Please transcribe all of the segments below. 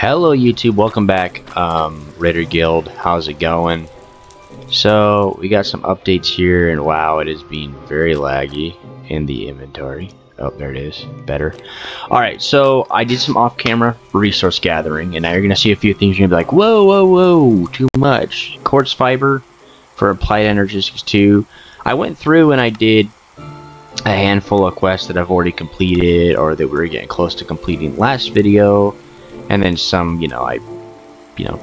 Hello YouTube, welcome back. Raider Guild, how's it going? So we got some updates here, and wow, it is being very laggy in the inventory. Oh, there it is, better. Alright, so I did some off-camera resource gathering, and now you're gonna see a few things. You're gonna be like, whoa, too much. Quartz fiber for applied energistics 2. I went through and I did a handful of quests that I've already completed or that we were getting close to completing last video, and then some, I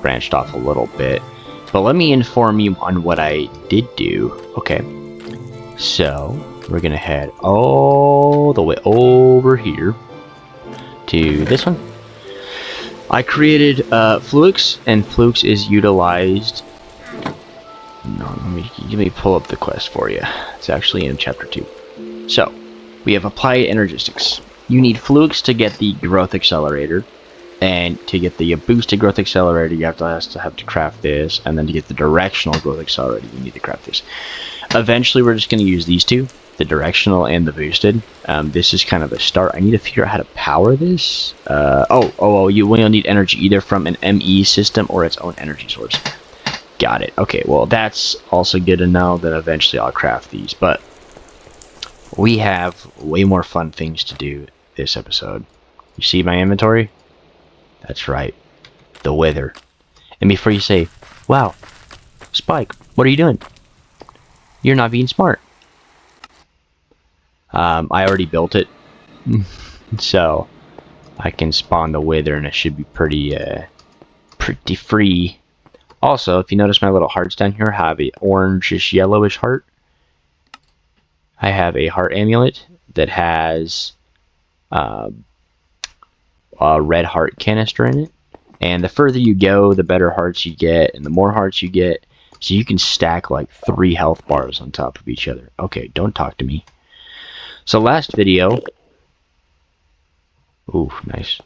branched off a little bit. But let me inform you on what I did do. Okay, so we're gonna head all the way over here to this one. I created Flux, and Flux is utilized. No, let me pull up the quest for you. It's actually in chapter 2. So, we have applied Energistics. You need Flux to get the growth accelerator, and to get the boosted growth accelerator, you have to craft this, and then to get the directional growth accelerator, you need to craft this. Eventually, we're just going to use these two, the directional and the boosted. This is kind of a start. I need to figure out how to power this. You will need energy either from an ME system or its own energy source. Got it. Okay, well, that's also good to know that eventually I'll craft these, but we have way more fun things to do this episode. You see my inventory? That's right, the wither. And before you say, wow, Spike, what are you doing? You're not being smart. I already built it, so I can spawn the wither, and it should be pretty free. Also, if you notice my little hearts down here, I have a orangish yellowish heart. I have a heart amulet that has a red heart canister in it, and the further you go, the better hearts you get, and the more hearts you get, so you can stack like 3 health bars on top of each other. Okay, don't talk to me. So last video, ooh, nice.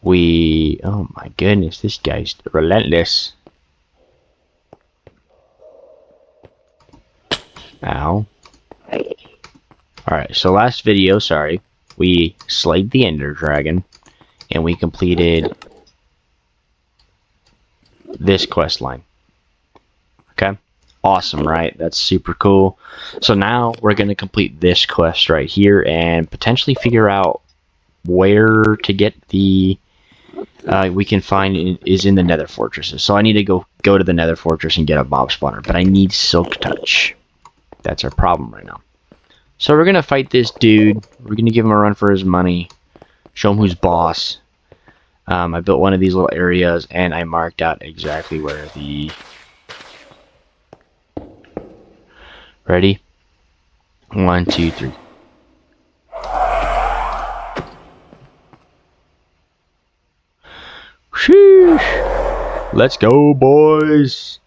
Oh my goodness, this guy's relentless. Ow. Alright, so last video, we slayed the Ender Dragon, and we completed this quest line. Okay? Awesome, right? That's super cool. So now we're going to complete this quest right here and potentially figure out where to get the... we can find is in the Nether Fortresses. So I need to go to the Nether Fortress and get a mob spawner, but I need Silk Touch. That's our problem right now. So we're going to fight this dude. We're going to give him a run for his money. Show him who's boss. I built one of these little areas, and I marked out exactly where the... Ready? 1, 2, 3. Sheesh! Let's go, boys!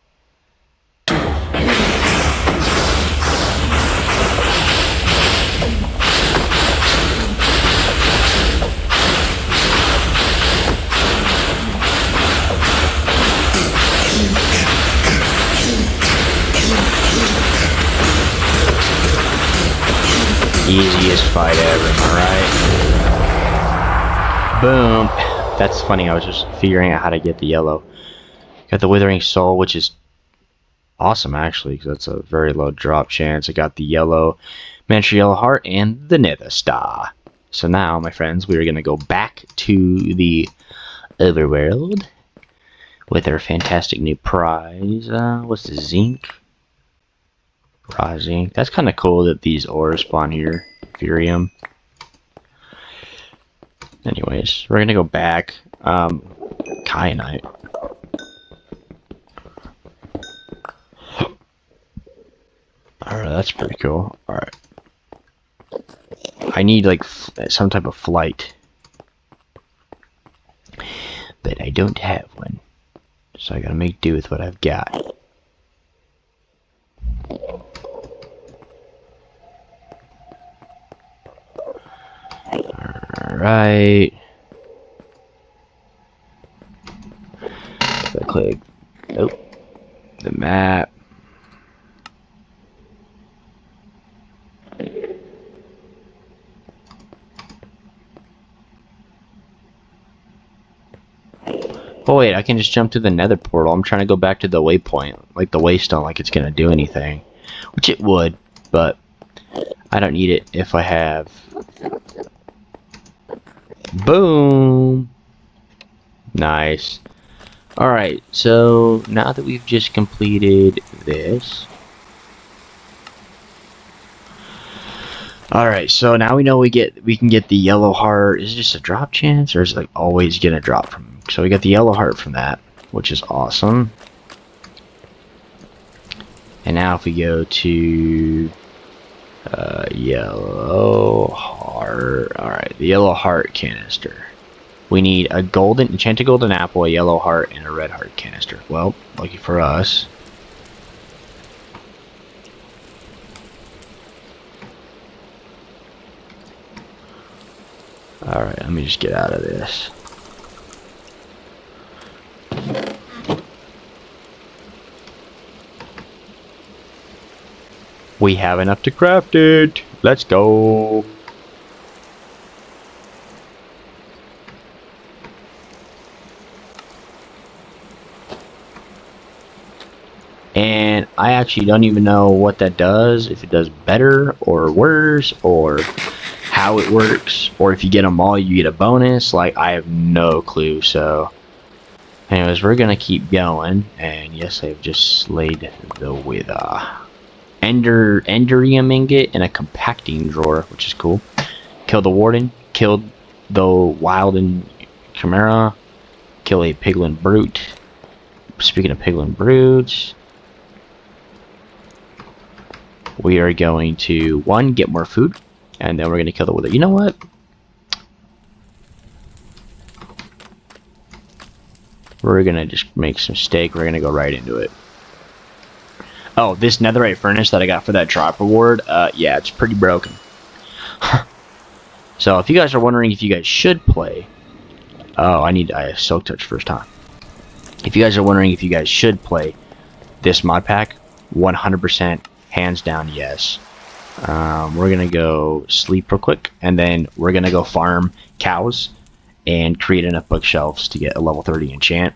Easiest fight ever, am I right? Boom. That's funny, I was just figuring out how to get the yellow. Got the Withering Soul, which is awesome actually, because that's a very low drop chance. I got the yellow Mantra Yellow Heart and the Nether Star. So now, my friends, we are going to go back to the overworld with our fantastic new prize. What's the zinc? Raw zinc. That's kind of cool that these ores spawn here. Furium. Anyways, we're gonna go back. Kyanite. Alright, that's pretty cool. Alright. I need like some type of flight, but I don't have one. So I gotta make do with what I've got. Alright. So I click the map. Oh wait, I can just jump to the nether portal. I'm trying to go back to the waypoint, like the waystone, like it's gonna do anything. Which it would, but I don't need it if I have... Boom! Nice. Alright, so now that we've just completed this... Alright, so now we know we can get the yellow heart. Is it just a drop chance, or is it like always gonna drop from him? So we got the yellow heart from that, which is awesome. And now if we go to yellow heart, alright, the yellow heart canister. We need a golden, enchanted golden apple, a yellow heart, and a red heart canister. Well, lucky for us. Alright, let me just get out of this. We have enough to craft it. Let's go. And I actually don't even know what that does, if it does better or worse, or how it works, or if you get them all you get a bonus. Like, I have no clue. So anyways, we're gonna keep going. And yes, I've just slayed the wither. Enderium ingot and a compacting drawer, which is cool. Killed the warden, killed the wild and chimera, kill a piglin brute. Speaking of piglin brutes, we are going to, one, get more food, and then we're going to kill the wither. You know what? We're going to just make some steak. We're going to go right into it. Oh, this netherite furnace that I got for that drop reward, yeah, it's pretty broken. So if you guys are wondering if you guys should play... Oh, I silk touch first time. If you guys are wondering if you guys should play this mod pack, 100%, hands down, yes. We're going to go sleep real quick, and then we're going to go farm cows and create enough bookshelves to get a level 30 enchant.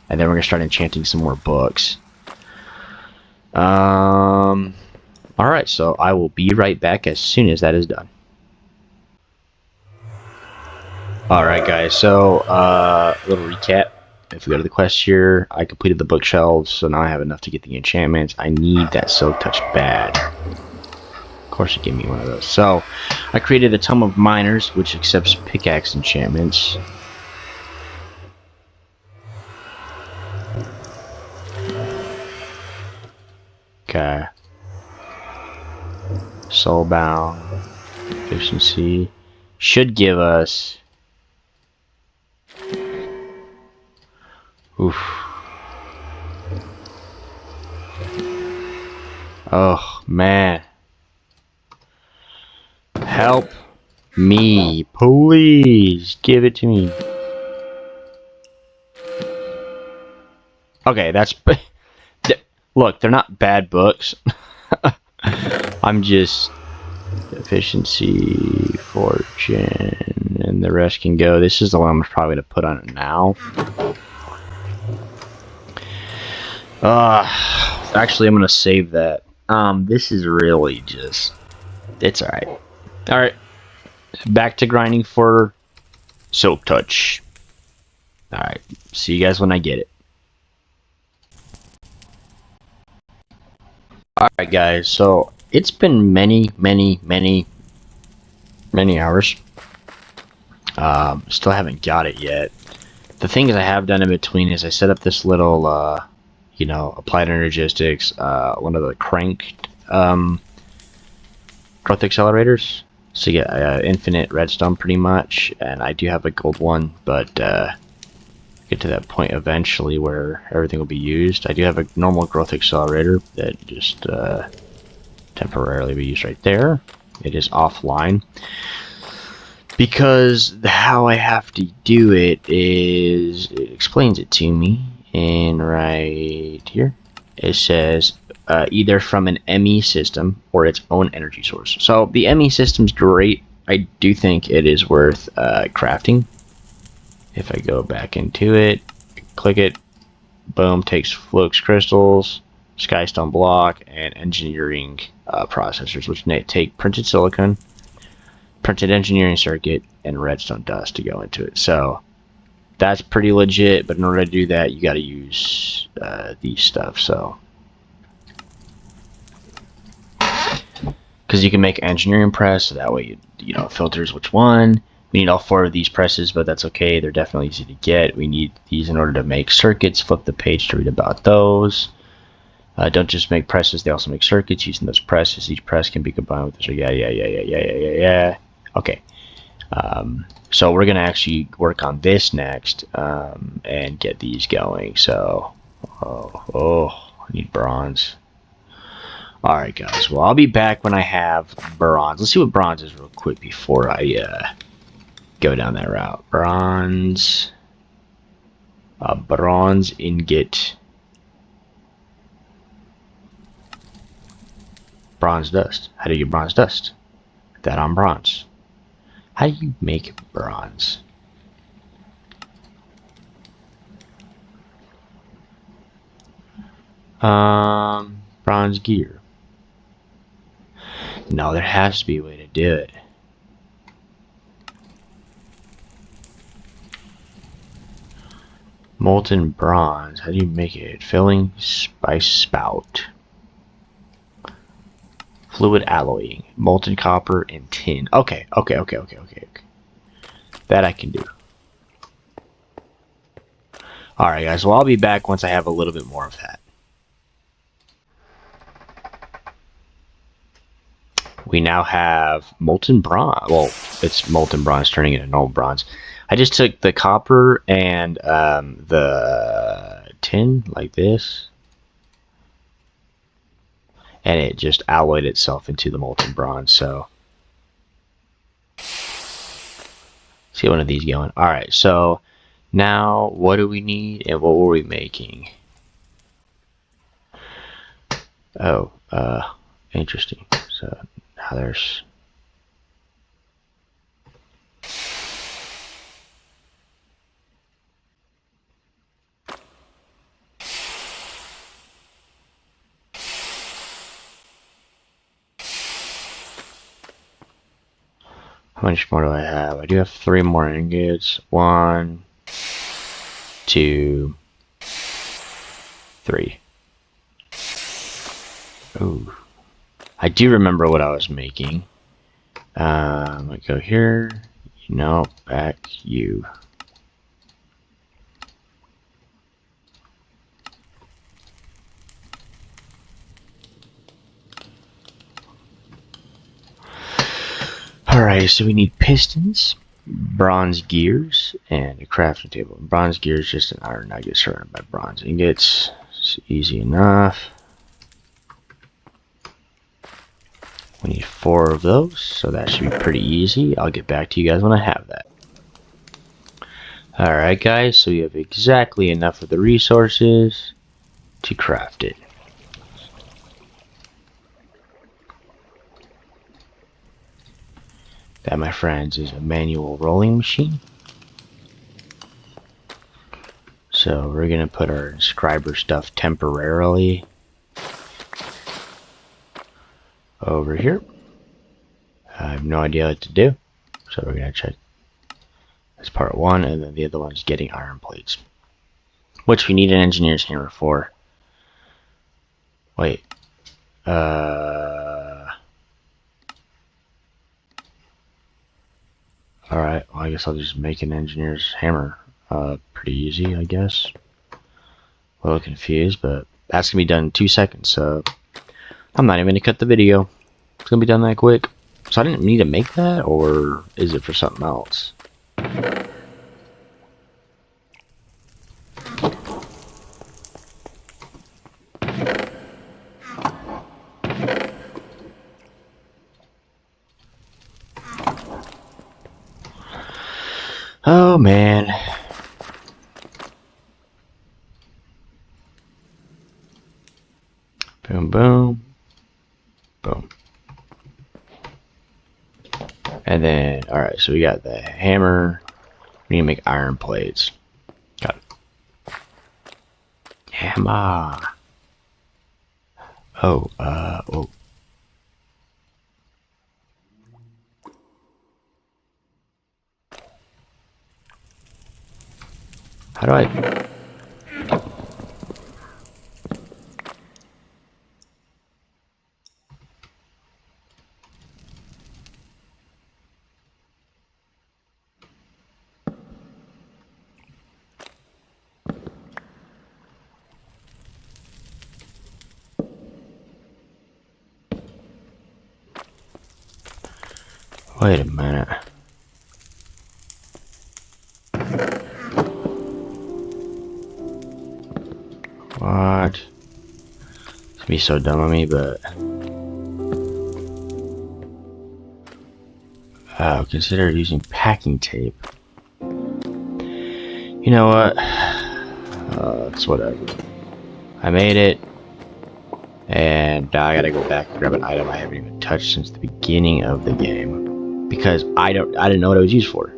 And then we're going to start enchanting some more books. Alright, so I will be right back as soon as that is done. Alright guys, so a little recap. If we go to the quest here, I completed the bookshelves, so now I have enough to get the enchantments. I need that silk touch bad. Of course it gave me one of those. So I created a Tome of Miners, which accepts pickaxe enchantments. Okay. Soulbound. Efficiency. Should give us... Oof. Oh, man. Help me. Please. Give it to me. Okay, that's... Look, they're not bad books. I'm just... Efficiency, fortune, and the rest can go. This is the one I'm probably going to put on it now. Actually, I'm going to save that. This is really just... It's alright. Alright. Back to grinding for silk touch. Alright. See you guys when I get it. Alright guys, so it's been many hours. Still haven't got it yet. The things I have done in between is I set up this little, you know, applied Energistics, one of the cranked growth accelerators. So you get infinite redstone pretty much, and I do have a gold one, but get to that point eventually where everything will be used. I do have a normal growth accelerator that just temporarily be used right there. It is offline because how I have to do it is, it explains it to me, and right here it says either from an ME system or its own energy source. So the ME system's great. I do think it is worth crafting. If I go back into it, click it. Boom, takes flux crystals, skystone block, and engineering processors, which take printed silicon, printed engineering circuit, and redstone dust to go into it. So that's pretty legit, but in order to do that, you got to use these stuff. So, because you can make engineering press, so that way you know, filters which one. We need all 4 of these presses, but that's okay. They're definitely easy to get. We need these in order to make circuits. Flip the page to read about those. Don't just make presses, they also make circuits using those presses. Each press can be combined with this. Yeah. Okay. So we're going to actually work on this next and get these going. So, I need bronze. Alright guys, well I'll be back when I have bronze. Let's see what bronze is real quick before I go down that route. Bronze. Bronze ingot. Bronze dust. How do you get bronze dust? Put that on bronze. How do you make bronze? Bronze gear. No, there has to be a way to do it. Molten bronze. How do you make it? Filling by spout. Fluid alloying. Molten copper and tin. Okay. That I can do. Alright guys, well I'll be back once I have a little bit more of that. We now have molten bronze. Well, it's molten bronze turning into normal bronze. I just took the copper and the tin like this, and it just alloyed itself into the molten bronze. So, let's get one of these going. All right, so now what do we need, and what were we making? Oh, interesting. So now there's. How much more do I have? I do have 3 more ingots. 1, 2, 3. Ooh. I do remember what I was making. I go here. No, back you. Alright, so we need pistons, bronze gears, and a crafting table. Bronze gears, just an iron nugget surrounded by bronze ingots. It's easy enough. We need 4 of those, so that should be pretty easy. I'll get back to you guys when I have that. Alright guys, so we have exactly enough of the resources to craft it. That, my friends, is a manual rolling machine. So we're going to put our inscriber stuff temporarily over here. I have no idea what to do, so we're going to check. That's part 1, and then the other one is getting iron plates, which we need an engineer's hammer for. Wait. Alright, well I guess I'll just make an engineer's hammer. Pretty easy, I guess. A little confused, but that's gonna be done in 2 seconds, so I'm not even gonna cut the video. It's gonna be done that quick. So I didn't need to make that, or is it for something else? Oh man. Boom, boom, boom. And then, alright, so we got the hammer. We need to make iron plates. Got it. Hammer. Oh, oh. How do I... Wait a minute. What? It's be so dumb of me, but consider using packing tape. You know what? It's whatever. I made it, and now I gotta go back and grab an item I haven't even touched since the beginning of the game because I didn't know what it was used for.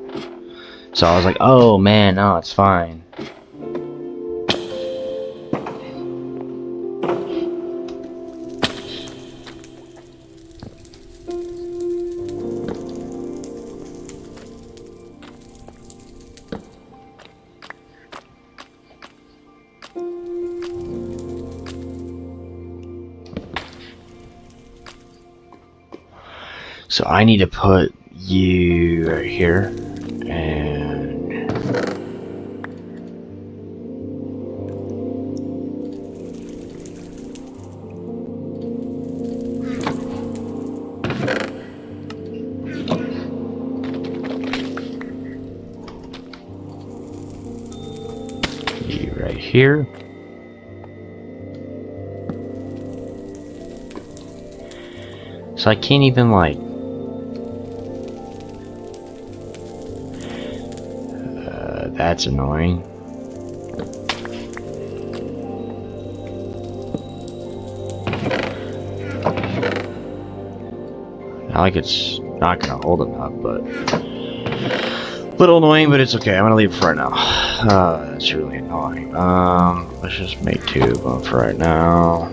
So I was like, oh man, no, it's fine. So I need to put you right here, and you right here. So I can't even like that's annoying. Not like it's not gonna hold enough, but a little annoying, but it's okay. I'm gonna leave it for right now. That's really annoying. Let's just make two of them for right now.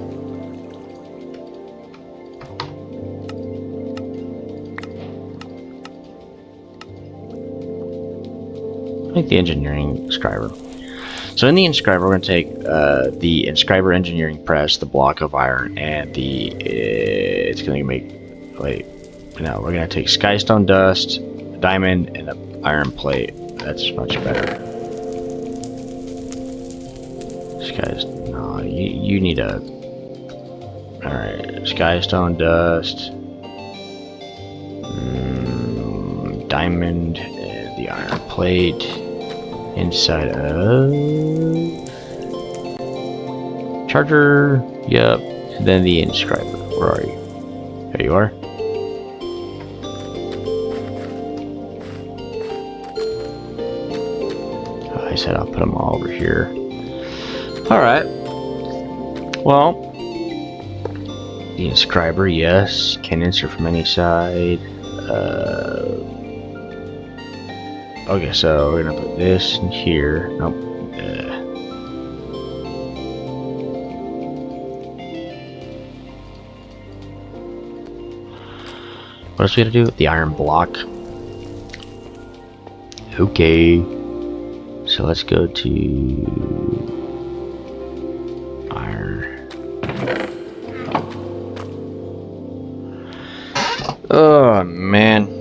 Like the engineering inscriber. So in the inscriber, we're going to take the inscriber engineering press, the block of iron, and the it's going to make no, we're going to take skystone dust, diamond, and an iron plate. That's much better. No, you need a. All right, skystone dust, diamond, and the iron plate. Inside of charger, yep, and then the inscriber. Where are you? There you are. I said I'll put them all over here. Alright. Well, the inscriber, yes, can insert from any side. Okay, so we're gonna put this in here. Nope. What else we gotta do? The iron block. Okay. So let's go to iron. Oh man.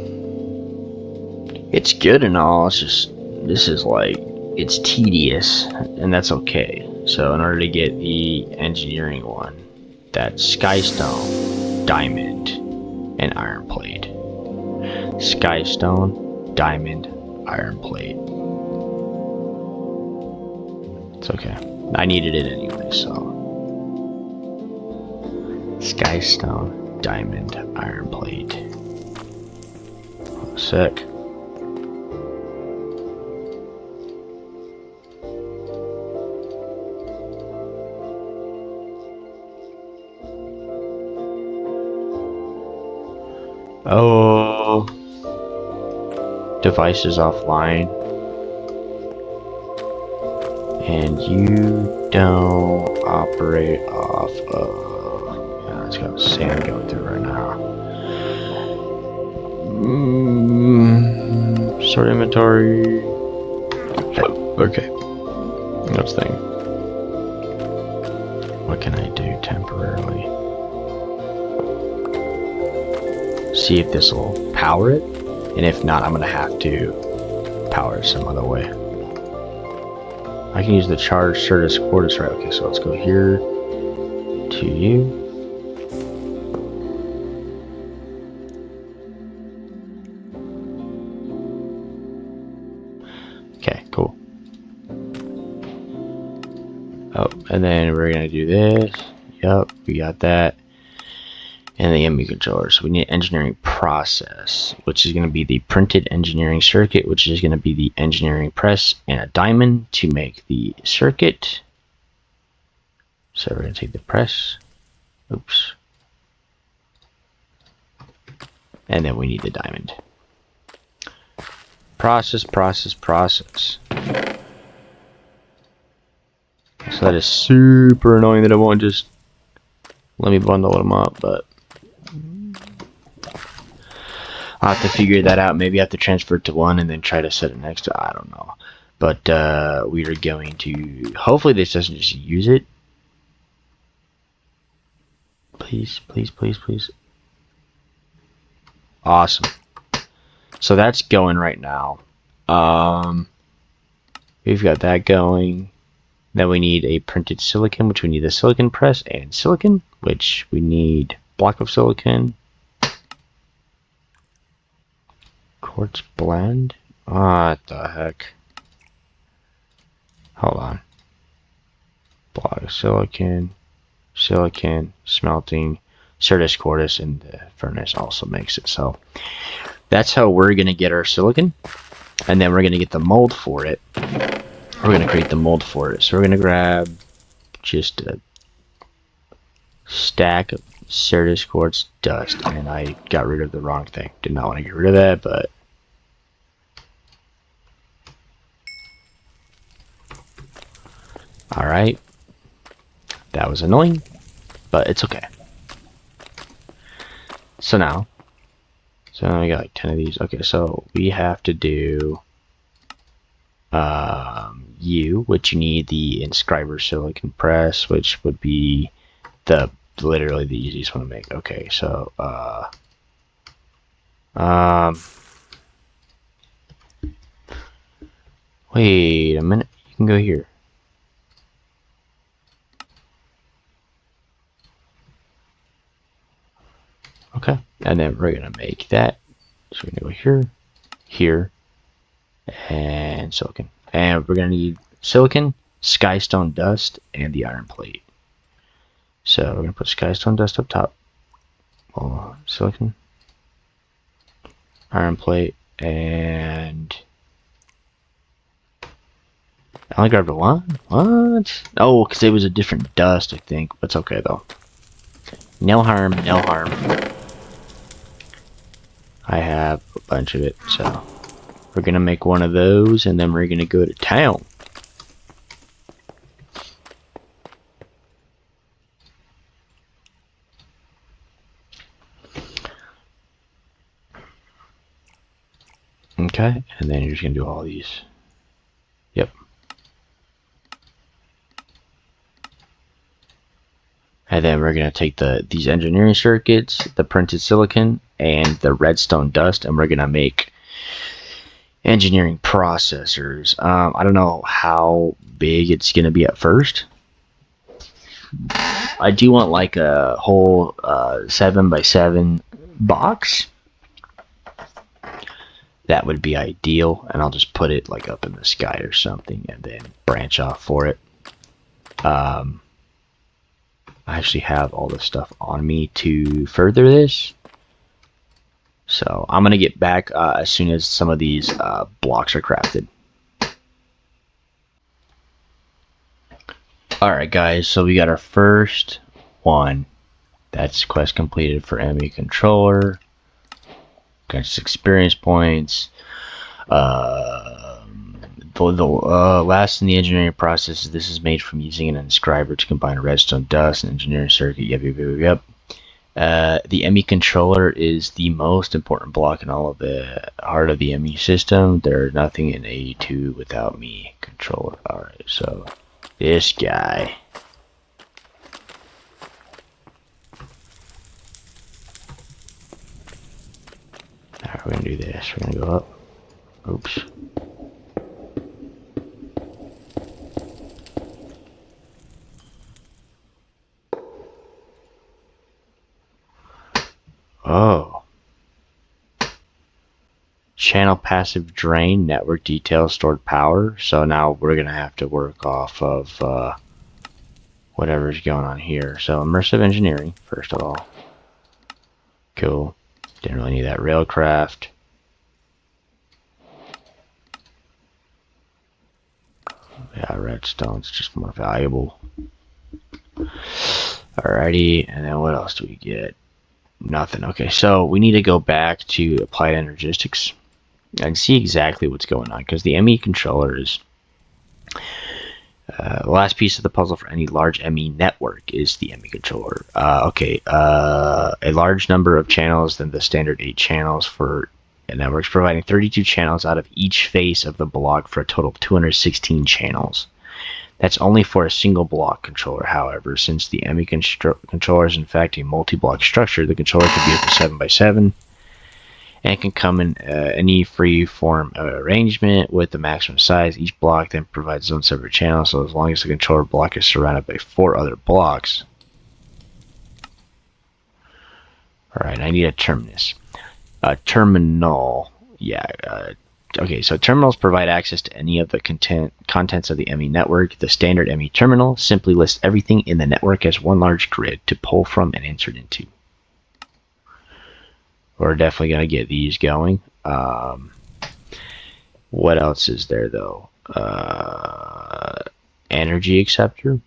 It's good and all, it's just, this is like, it's tedious, and that's okay. So in order to get the engineering one, that's skystone, diamond, and iron plate. Skystone, diamond, iron plate. It's okay. I needed it anyway, so. Skystone, diamond, iron plate. Sick. Oh, device is offline, and you don't operate off of... Yeah, it's got sand going through right now. Sort inventory. Okay. Next thing. What can I do temporarily? See if this will power it. And if not, I'm going to have to power it some other way. I can use the charge Certus Quartus, right? Okay, so let's go here to you. Okay, cool. Oh, and then we're gonna do this. Yep, we got that. And the ME controller. So we need engineering process, which is going to be the printed engineering circuit, which is going to be the engineering press and a diamond to make the circuit. So we're going to take the press. Oops. And then we need the diamond. Process. So that is super annoying that it won't just let me bundle them up, but I'll have to figure that out. Maybe I have to transfer it to one and then try to set it next to, I don't know. But we are going to, hopefully this doesn't just use it. Please. Awesome. So that's going right now. We've got that going. Then we need a printed silicon, which we need the silicon press and silicon, which we need block of silicon. Quartz blend? What the heck? Hold on. Block of silicon, smelting, Certus Quartus, and the furnace also makes it. So that's how we're going to get our silicon. And then we're going to get the mold for it. We're going to create the mold for it. So we're going to grab just a stack of Certus Quartz dust. And I got rid of the wrong thing. Did not want to get rid of that, but... Alright. That was annoying, but it's okay. So now we got like 10 of these. Okay, so we have to do which you need the inscriber silicon press, which would be literally the easiest one to make. Okay, so wait a minute, you can go here. Okay, and then we're gonna make that. So we're gonna go here, here, and silicon. And we're gonna need silicon, skystone dust, and the iron plate. So we're gonna put skystone dust up top. Silicon, iron plate, and I only grabbed one. What? Oh, because it was a different dust, I think. But it's okay though. No harm, no harm. I have a bunch of it, so we're gonna make one of those and then we're gonna go to town. Okay, and then you're just gonna do all these. Yep. And then we're gonna take these engineering circuits, the printed silicon, and the redstone dust, and we're gonna make engineering processors. I don't know how big it's gonna be at first. I do want like a whole 7x7 box. That would be ideal, and I'll just put it like up in the sky or something and then branch off for it. I actually have all the stuff on me to further this. So I'm going to get back as soon as some of these blocks are crafted. Alright guys, so we got our first one. That's quest completed for ME controller. Got 6 experience points. last in the engineering process, this is made from using an inscriber to combine redstone dust and engineering circuit. Yep. The ME controller is the most important block in all of the heart of the ME system. There's nothing in AE2 without me controller. Alright, so this guy. How are we gonna do this? We're gonna go up. Oops. Oh. Channel passive drain, network details, stored power. So now we're going to have to work off of whatever's going on here. So immersive engineering, first of all. Cool. Didn't really need that railcraft. Yeah, redstone's just more valuable. Alrighty, and then what else do we get? Nothing. Okay, so we need to go back to applied energistics and see exactly what's going on, because the ME controller is the last piece of the puzzle for any large ME network is the ME controller. A large number of channels than the standard 8 channels for networks, providing 32 channels out of each face of the block for a total of 216 channels. That's only for a single block controller. However, since the ME controller is in fact a multi-block structure, the controller can be up to 7x7 and can come in any free form arrangement with the maximum size. Each block then provides its own separate channel, so as long as the controller block is surrounded by 4 other blocks. Alright, I need a terminus. Terminal. Yeah. Okay, so terminals provide access to any of the contents of the ME network. The standard ME terminal simply lists everything in the network as one large grid to pull from and insert into. We're definitely going to get these going. What else is there, though? Energy acceptor.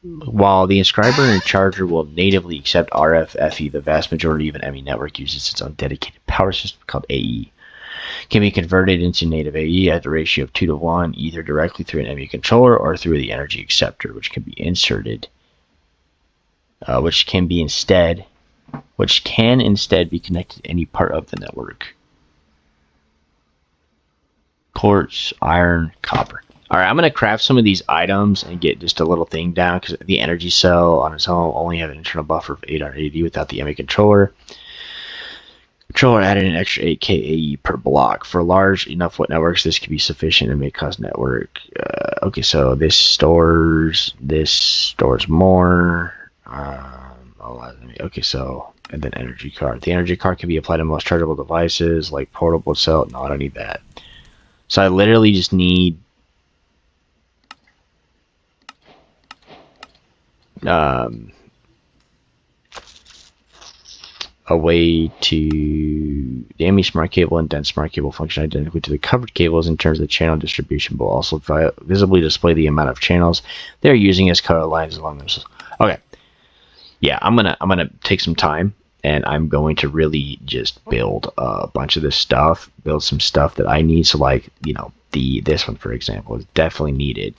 While the inscriber and charger will natively accept RF-FE, the vast majority of an ME network uses its own dedicated power system called AE. Can be converted into native AE at the ratio of 2 to 1, either directly through an ME controller or through the energy acceptor, which can be inserted, which can instead be connected to any part of the network. Quartz, iron, copper. Alright, I'm going to craft some of these items and get just a little thing down, because the energy cell on its own only have an internal buffer of 880 without the ME controller. Controller added an extra 8 KAE per block. For large enough networks, this could be sufficient and may cause network. Okay, so this stores more. Okay, so, and then energy card. The energy card can be applied to most chargeable devices like portable cell. No, I don't need that. So I literally just need a way to the ME smart cable and dense smart cable function identically to the covered cables in terms of channel distribution, but will also visibly display the amount of channels they're using as color lines along this. Okay, yeah, I'm gonna take some time and I'm going to really just build a bunch of this stuff, build some stuff that I need. So like, you know, this one for example is definitely needed.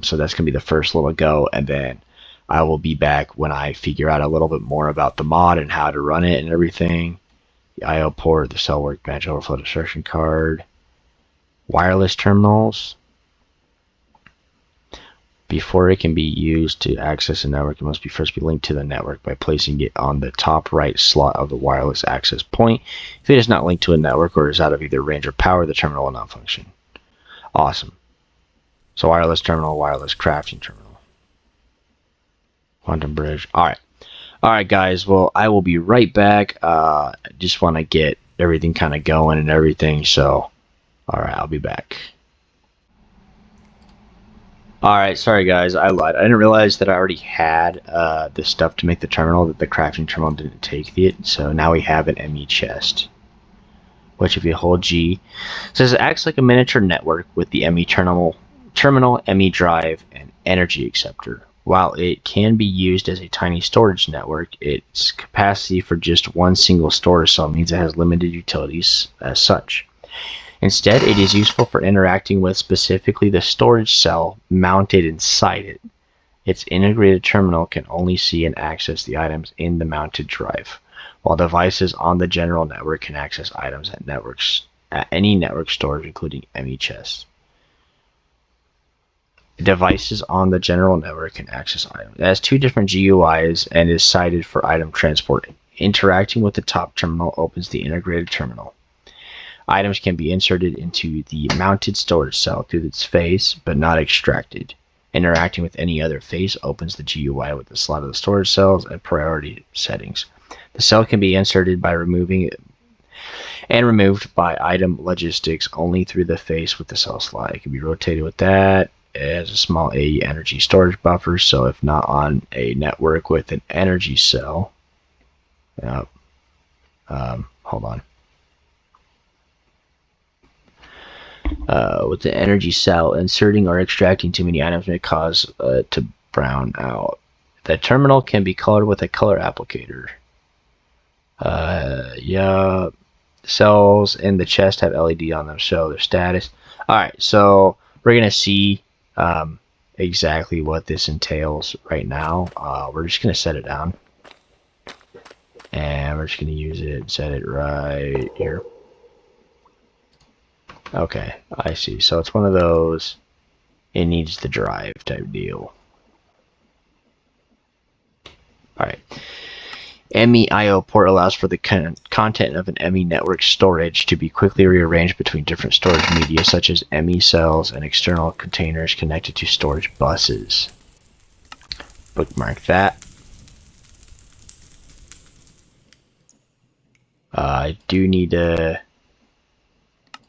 So that's gonna be the first little go, and then I will be back when I figure out a little bit more about the mod and how to run it and everything. The IO port, the cell workbench, overflow destruction card, wireless terminals. Before it can be used to access a network, it must first be linked to the network by placing it on the top right slot of the wireless access point. If it is not linked to a network or is out of either range or power, the terminal will not function. Awesome. So wireless terminal, wireless crafting terminal. Quantum bridge. Alright guys, well I will be right back. Just want to get everything kind of going and everything, so alright, I'll be back. Alright, sorry guys, I lied. I didn't realize that I already had the stuff to make the terminal, that the crafting terminal didn't take it, so now we have an ME chest, which if you hold G, says it acts like a miniature network with the ME terminal, ME drive, and energy acceptor. While it can be used as a tiny storage network, its capacity for just one single storage cell means it has limited utilities as such. Instead, it is useful for interacting with specifically the storage cell mounted inside it. Its integrated terminal can only see and access the items in the mounted drive, while devices on the general network can access items at any network storage, including ME chests. Devices on the general network can access items. It has two different GUIs and is cited for item transport. Interacting with the top terminal opens the integrated terminal. Items can be inserted into the mounted storage cell through its face, but not extracted. Interacting with any other face opens the GUI with the slot of the storage cells and priority settings. The cell can be inserted by removed by item logistics only through the face with the cell slot. It can be rotated with that. It has a small AE energy storage buffer, so if not on a network with an energy cell, hold on. With the energy cell, inserting or extracting too many items may cause to brown out. The terminal can be colored with a color applicator. Yeah, cells in the chest have LED on them, show their status. Alright, so we're going to see exactly what this entails right now. We're just going to set it down. And we're just going to use it, set it right here. Okay, I see. So it's one of those, it needs the drive type deal. Alright. ME IO port allows for the content of an ME network storage to be quickly rearranged between different storage media, such as ME cells and external containers connected to storage buses. Bookmark that. I do need a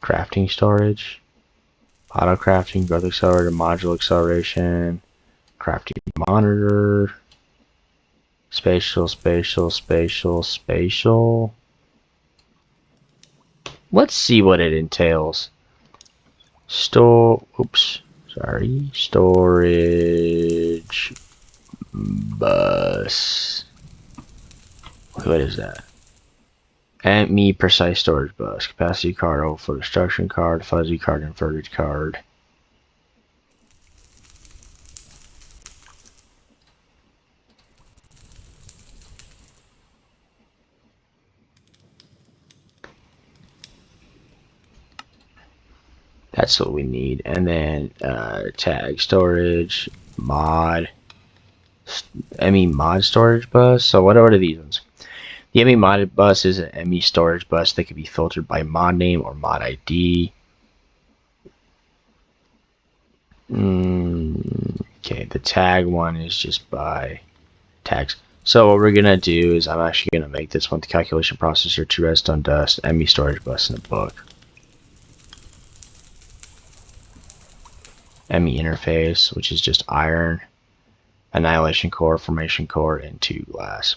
crafting storage, auto crafting, growth accelerator, module acceleration, crafting monitor, spatial. Let's see what it entails. Storage bus. What is that? ME precise storage bus, capacity card, overflow destruction card, fuzzy card, inverted card. That's what we need. And then tag storage, mod, ME mod storage bus. So what are these ones? The ME modded bus is an ME storage bus that can be filtered by mod name or mod ID. Okay, the tag one is just by tags. So what we're gonna do is I'm actually gonna make this one the calculation processor to rest on dust, ME storage bus in the book. ME interface, which is just iron, annihilation core, formation core, and 2 glass.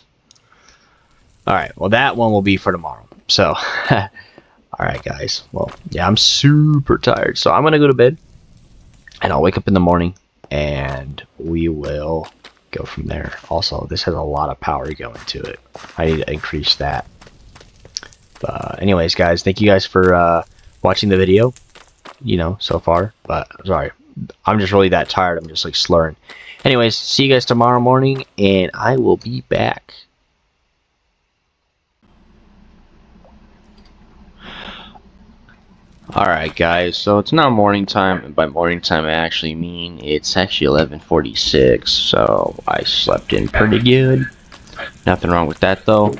Alright, well that one will be for tomorrow. So, alright guys, well, yeah, I'm super tired. So I'm going to go to bed, and I'll wake up in the morning, and we will go from there. Also, this has a lot of power going to it. I need to increase that. But anyways, guys, thank you guys for watching the video, you know, so far. But, sorry, I'm just really that tired. I'm just like slurring. Anyways, see you guys tomorrow morning, and I will be back. Alright guys, so it's now morning time, and by morning time I actually mean it's actually 11:46, so I slept in pretty good. Nothing wrong with that though.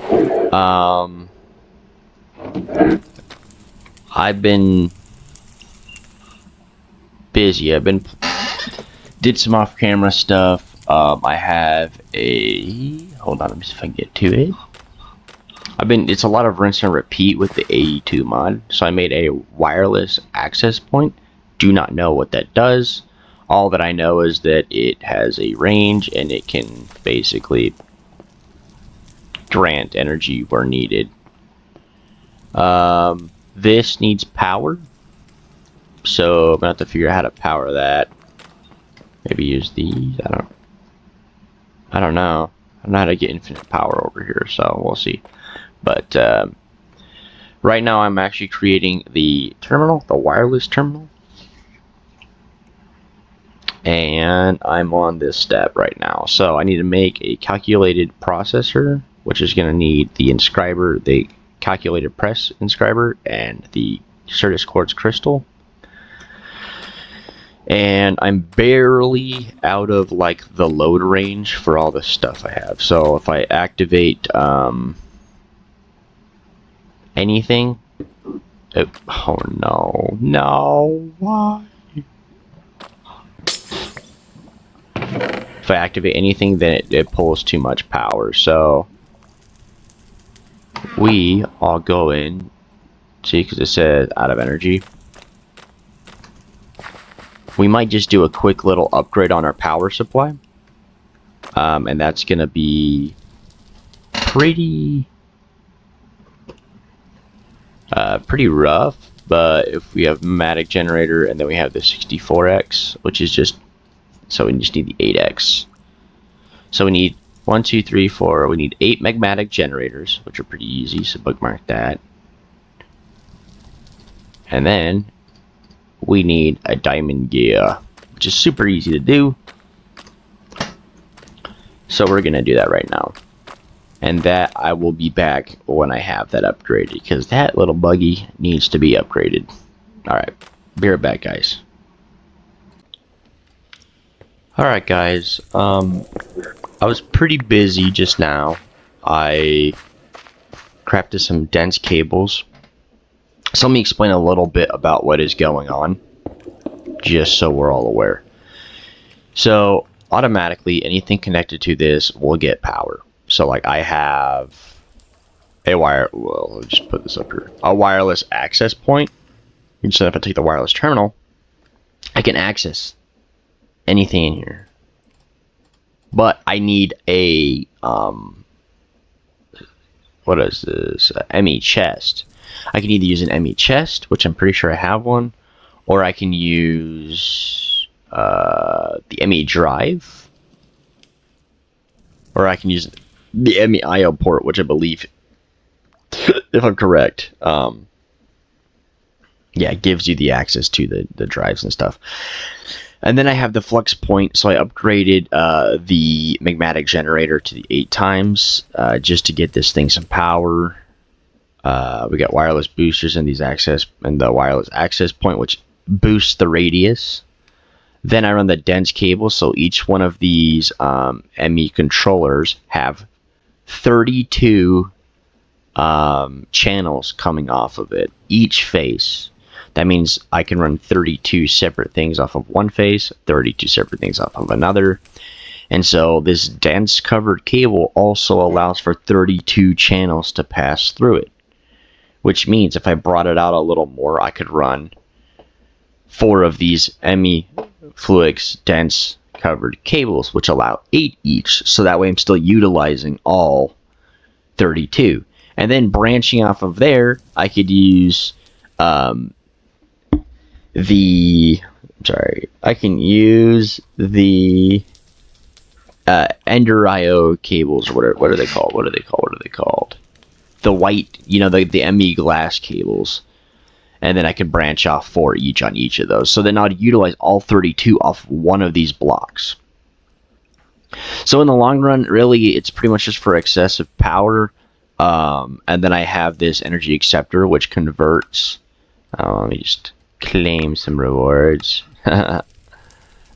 I've been busy. Did some off-camera stuff. I have a, hold on, let me see if I can get to it. It's a lot of rinse and repeat with the AE2 mod. So I made a wireless access point. Do not know what that does. All that I know is that it has a range and it can basically grant energy where needed. This needs power. So I'm gonna have to figure out how to power that. Maybe use these. I don't know. I don't know how to get infinite power over here, so we'll see. But Right now I'm actually creating the terminal, the wireless terminal. And I'm on this step right now. So I need to make a calculated processor, which is going to need the inscriber, the calculated press inscriber, and the Certus quartz crystal. And I'm barely out of like the load range for all the stuff I have. So if I activate anything, oh no, why? If I activate anything, then it pulls too much power. So we all go in, see, because it says out of energy. We might just do a quick little upgrade on our power supply. And that's going to be pretty rough. But if we have pneumatic generator and then we have the 64X, which is just, so we just need the 8X. So we need 1, 2, 3, 4. We need 8 magmatic generators, which are pretty easy, so bookmark that. And then we need a diamond gear, which is super easy to do. So we're going to do that right now. And that I will be back when I have that upgraded, because that little buggy needs to be upgraded. Alright, be right back, guys. Alright, guys. I was pretty busy just now. I crafted some dense cables. So let me explain a little bit about what is going on, just so we're all aware. So automatically anything connected to this will get power. So like I have a well, let's just put this up here, a wireless access point. So if I take the wireless terminal, I can access anything in here. But I need a what is this? ME chest. I can either use an ME chest, which I'm pretty sure I have one, or I can use the ME drive, or I can use the ME IO port, which I believe, if I'm correct, yeah, it gives you the access to the drives and stuff. And then I have the flux point, so I upgraded the magmatic generator to the 8 times just to get this thing some power. We got wireless boosters and these access and the wireless access point, which boosts the radius. Then I run the dense cable, so each one of these ME controllers have 32 channels coming off of it, each face. That means I can run 32 separate things off of one face, 32 separate things off of another. And so this dense covered cable also allows for 32 channels to pass through it. Which means if I brought it out a little more, I could run 4 of these ME Fluix dense covered cables, which allow 8 each. So that way I'm still utilizing all 32. And then branching off of there, I could use I can use the Ender IO cables, or what are they called? The white, you know, the ME glass cables. And then I can branch off 4 each on each of those. So then I'd utilize all 32 off one of these blocks. So in the long run, really, it's pretty much just for excessive power. And then I have this energy acceptor, which converts. Let me just claim some rewards. Oh,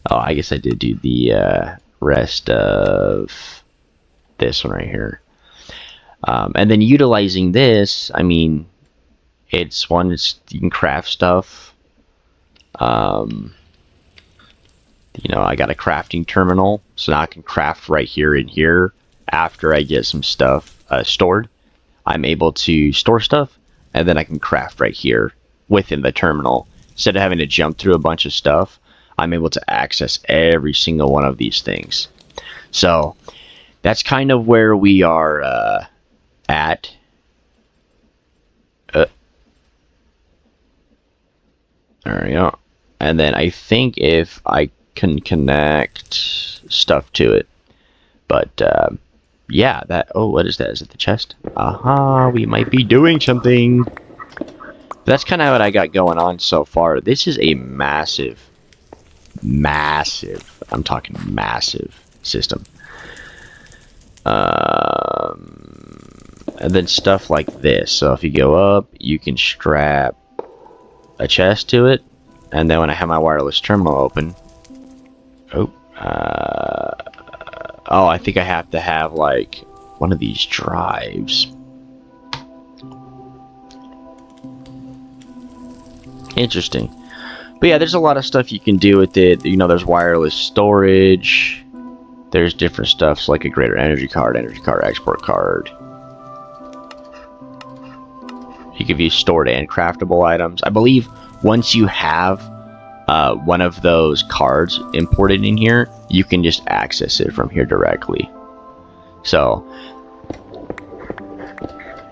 I guess I did do the rest of this one right here. And then utilizing this, I mean, you can craft stuff. You know, I got a crafting terminal, so now I can craft right here and here. After I get some stuff stored, I'm able to store stuff, and then I can craft right here within the terminal. Instead of having to jump through a bunch of stuff, I'm able to access every single one of these things. So that's kind of where we are at. There we go. And then I think if I can connect stuff to it. But yeah, that, oh, what is that? Is it the chest? Aha, we might be doing something. That's kind of what I got going on so far. This is a massive, I'm talking massive system. And then stuff like this. So if you go up, you can strap a chest to it. And then when I have my wireless terminal open, I think I have to have like one of these drives. Interesting. But yeah, there's a lot of stuff you can do with it. You know, there's wireless storage. There's different stuff like a greater energy card, export card. You can view stored and craftable items. I believe once you have one of those cards imported in here, you can just access it from here directly. So,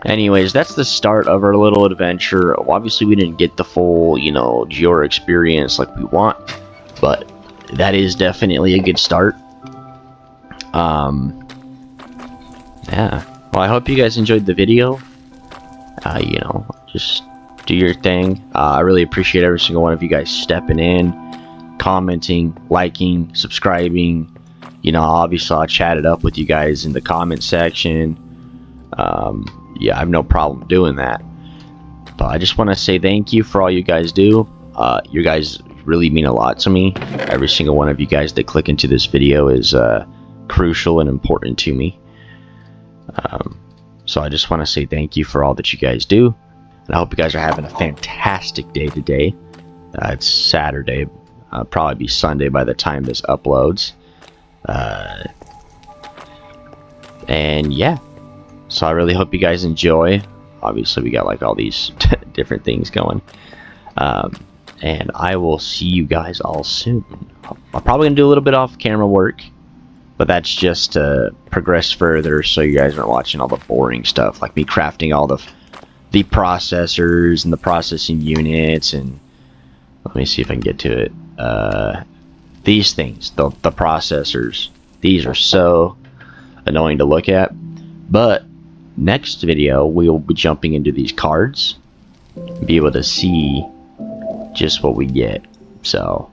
anyways, that's the start of our little adventure. Obviously, we didn't get the full, you know, Giora experience like we want, but that is definitely a good start. Yeah. Well, I hope you guys enjoyed the video. You know, just do your thing. I really appreciate every single one of you guys stepping in, commenting, liking, subscribing. You know, obviously I'll chat it up with you guys in the comment section. Yeah, I have no problem doing that. But I just want to say thank you for all you guys do. You guys really mean a lot to me. Every single one of you guys that click into this video is crucial and important to me. So I just want to say thank you for all that you guys do. And I hope you guys are having a fantastic day today. It's Saturday. Probably be Sunday by the time this uploads. And yeah. So I really hope you guys enjoy. Obviously we got like all these different things going. And I will see you guys all soon. I'm probably going to do a little bit off camera work. But that's just to progress further so you guys aren't watching all the boring stuff. Like me crafting all the processors and the processing units. And let me see if I can get to it. These things, the processors. These are so annoying to look at. But next video, we will be jumping into these cards. Be able to see just what we get. So,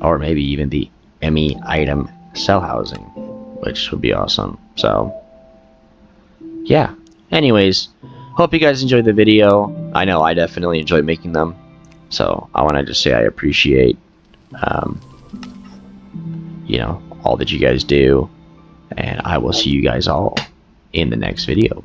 or maybe even the ME item cell housing, which would be awesome. So yeah, anyways, hope you guys enjoyed the video. I know I definitely enjoy making them, so I want to just say I appreciate you know, all that you guys do, and I will see you guys all in the next video.